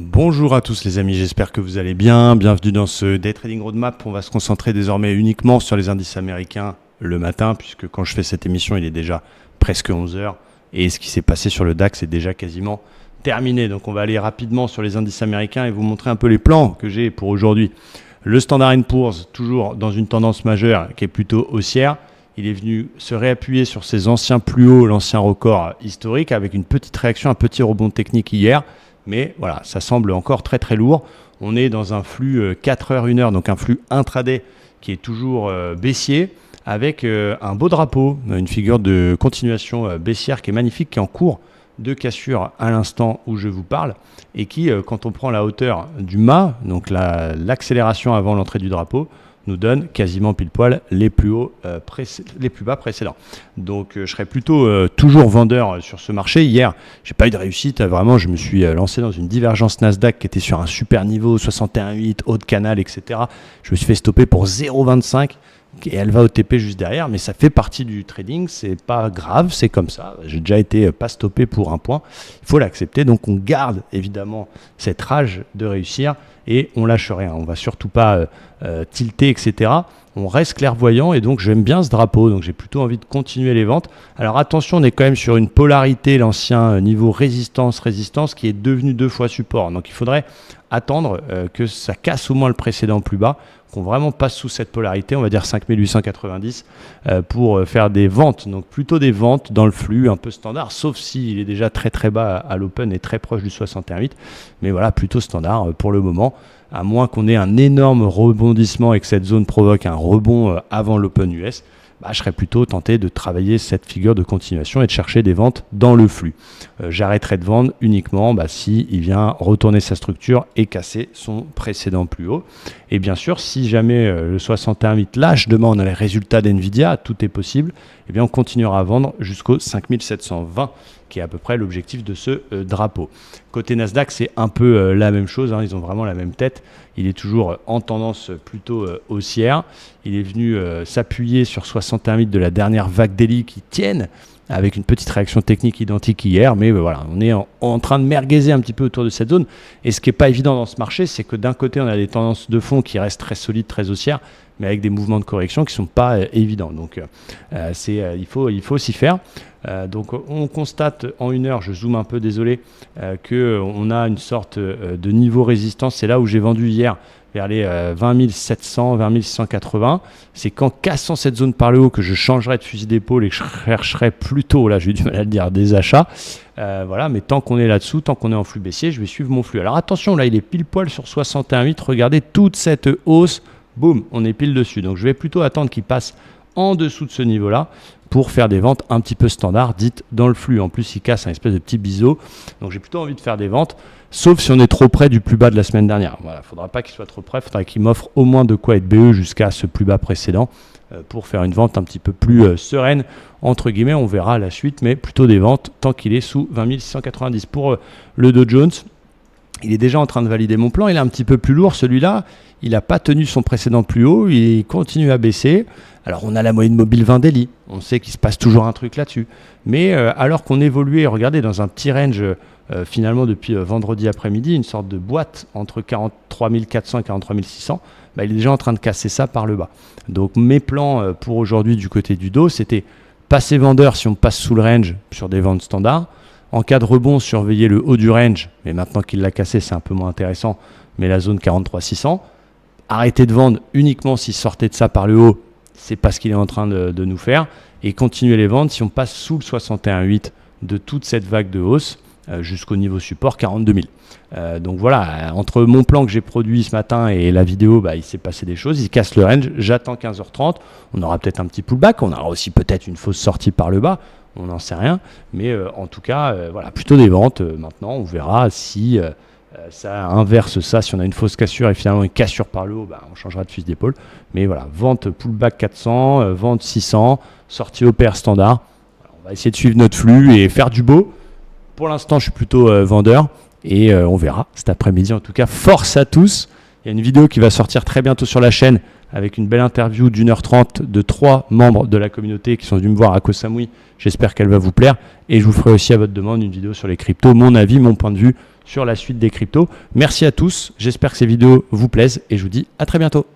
Bonjour à tous les amis, j'espère que vous allez bien. Bienvenue dans ce Day Trading Roadmap. On va se concentrer désormais uniquement sur les indices américains le matin, puisque quand je fais cette émission, il est déjà presque 11 heures. Et ce qui s'est passé sur le DAX est déjà quasiment terminé. Donc on va aller rapidement sur les indices américains et vous montrer un peu les plans que j'ai pour aujourd'hui. Le Standard & Poor's, toujours dans une tendance majeure qui est plutôt haussière. Il est venu se réappuyer sur ses anciens plus hauts, l'ancien record historique, avec une petite réaction, un petit rebond technique hier. Mais voilà, ça semble encore très très lourd. On est dans un flux 4 heures, 1 heure, donc un flux intraday qui est toujours baissier, avec un beau drapeau, une figure de continuation baissière qui est magnifique, qui est en cours de cassure à l'instant où je vous parle, et qui, quand on prend la hauteur du mât, donc l'accélération avant l'entrée du drapeau, nous donne quasiment pile poil les plus bas précédents. Donc je serais plutôt toujours vendeur sur ce marché. Hier, j'ai pas eu de réussite. Vraiment, je me suis lancé dans une divergence Nasdaq qui était sur un super niveau, 61,8, haut de canal, etc. Je me suis fait stopper pour 0,25 et elle va au TP juste derrière. Mais ça fait partie du trading. C'est pas grave, c'est comme ça. J'ai déjà été pas stoppé pour un point. Il faut l'accepter. Donc on garde évidemment cette rage de réussir. Et on lâche rien, on va surtout pas tilter, etc. On reste clairvoyant et donc j'aime bien ce drapeau, donc j'ai plutôt envie de continuer les ventes. Alors attention, on est quand même sur une polarité, l'ancien niveau résistance qui est devenu 2 fois support. Donc il faudrait attendre que ça casse au moins le précédent plus bas, qu'on vraiment passe sous cette polarité, on va dire 5890 pour faire des ventes. Donc plutôt des ventes dans le flux un peu standard, sauf s'il est déjà très très bas à l'open et très proche du 61,8. Mais voilà, plutôt standard pour le moment, à moins qu'on ait un énorme rebondissement et que cette zone provoque un rebond avant l'open US. Je serais plutôt tenté de travailler cette figure de continuation et de chercher des ventes dans le flux. J'arrêterai de vendre uniquement s'il vient retourner sa structure et casser son précédent plus haut. Et bien sûr, si jamais le 61,8 lâche, demain on a les résultats d'NVIDIA, tout est possible, eh bien on continuera à vendre jusqu'au 5720, qui est à peu près l'objectif de ce drapeau. Côté Nasdaq, c'est un peu la même chose, ils ont vraiment la même tête. Il est toujours en tendance plutôt haussière. Il est venu s'appuyer sur 61,8 de la dernière vague daily qui tiennent, avec une petite réaction technique identique hier, mais voilà, on est en train de merguezer un petit peu autour de cette zone. Et ce qui n'est pas évident dans ce marché, c'est que d'un côté, on a des tendances de fond qui restent très solides, très haussières, mais avec des mouvements de correction qui ne sont pas évidents. Donc, il faut s'y faire. Donc, on constate en 1 heure, je zoome un peu, désolé, qu'on a une sorte de niveau résistance. C'est là où j'ai vendu hier vers les 20 700, 20 680. C'est qu'en cassant cette zone par le haut que je changerai de fusil d'épaule et que je chercherai plutôt, là j'ai eu du mal à le dire, des achats. Voilà, mais tant qu'on est là-dessous, tant qu'on est en flux baissier, je vais suivre mon flux. Alors attention, là il est pile poil sur 61,8. Regardez toute cette hausse. Boum, on est pile dessus. Donc je vais plutôt attendre qu'il passe en dessous de ce niveau-là pour faire des ventes un petit peu standard, dites dans le flux. En plus, il casse un espèce de petit biseau. Donc j'ai plutôt envie de faire des ventes, sauf si on est trop près du plus bas de la semaine dernière. Voilà, il ne faudra pas qu'il soit trop près, il faudra qu'il m'offre au moins de quoi être BE jusqu'à ce plus bas précédent pour faire une vente un petit peu plus sereine, entre guillemets. On verra la suite, mais plutôt des ventes tant qu'il est sous 20 690. Pour le Dow Jones, il est déjà en train de valider mon plan. Il est un petit peu plus lourd, celui-là. Il n'a pas tenu son précédent plus haut. Il continue à baisser. Alors, on a la moyenne mobile 20 daily. On sait qu'il se passe toujours un truc là-dessus. Mais alors qu'on évoluait, regardez, dans un petit range finalement depuis vendredi après-midi, une sorte de boîte entre 43 400 et 43 600, il est déjà en train de casser ça par le bas. Donc, mes plans pour aujourd'hui du côté du Dow, c'était passer vendeur si on passe sous le range sur des ventes standards. En cas de rebond, surveiller le haut du range, mais maintenant qu'il l'a cassé, c'est un peu moins intéressant, mais la zone 43 600. Arrêter de vendre uniquement s'il sortait de ça par le haut, c'est pas ce qu'il est en train de nous faire, et continuer les ventes si on passe sous le 61,8 de toute cette vague de hausse jusqu'au niveau support 42 000. Donc voilà, entre mon plan que j'ai produit ce matin et la vidéo, il s'est passé des choses, il casse le range, j'attends 15h30, on aura peut-être un petit pullback, on aura aussi peut-être une fausse sortie par le bas, on n'en sait rien, mais en tout cas, voilà, plutôt des ventes. Maintenant, on verra si ça inverse ça, si on a une fausse cassure et finalement une cassure par le haut, on changera de fusil d'épaule. Mais voilà, vente pullback 400, vente 600, sortie OPR standard. On va essayer de suivre notre flux et faire du beau. Pour l'instant, je suis plutôt vendeur et on verra cet après-midi. En tout cas, force à tous. Il y a une vidéo qui va sortir très bientôt sur la chaîne avec une belle interview d'1h30 de 3 membres de la communauté qui sont venus me voir à Koh Samui. J'espère qu'elle va vous plaire. Et je vous ferai aussi à votre demande une vidéo sur les cryptos, mon avis, mon point de vue sur la suite des cryptos. Merci à tous, j'espère que ces vidéos vous plaisent et je vous dis à très bientôt.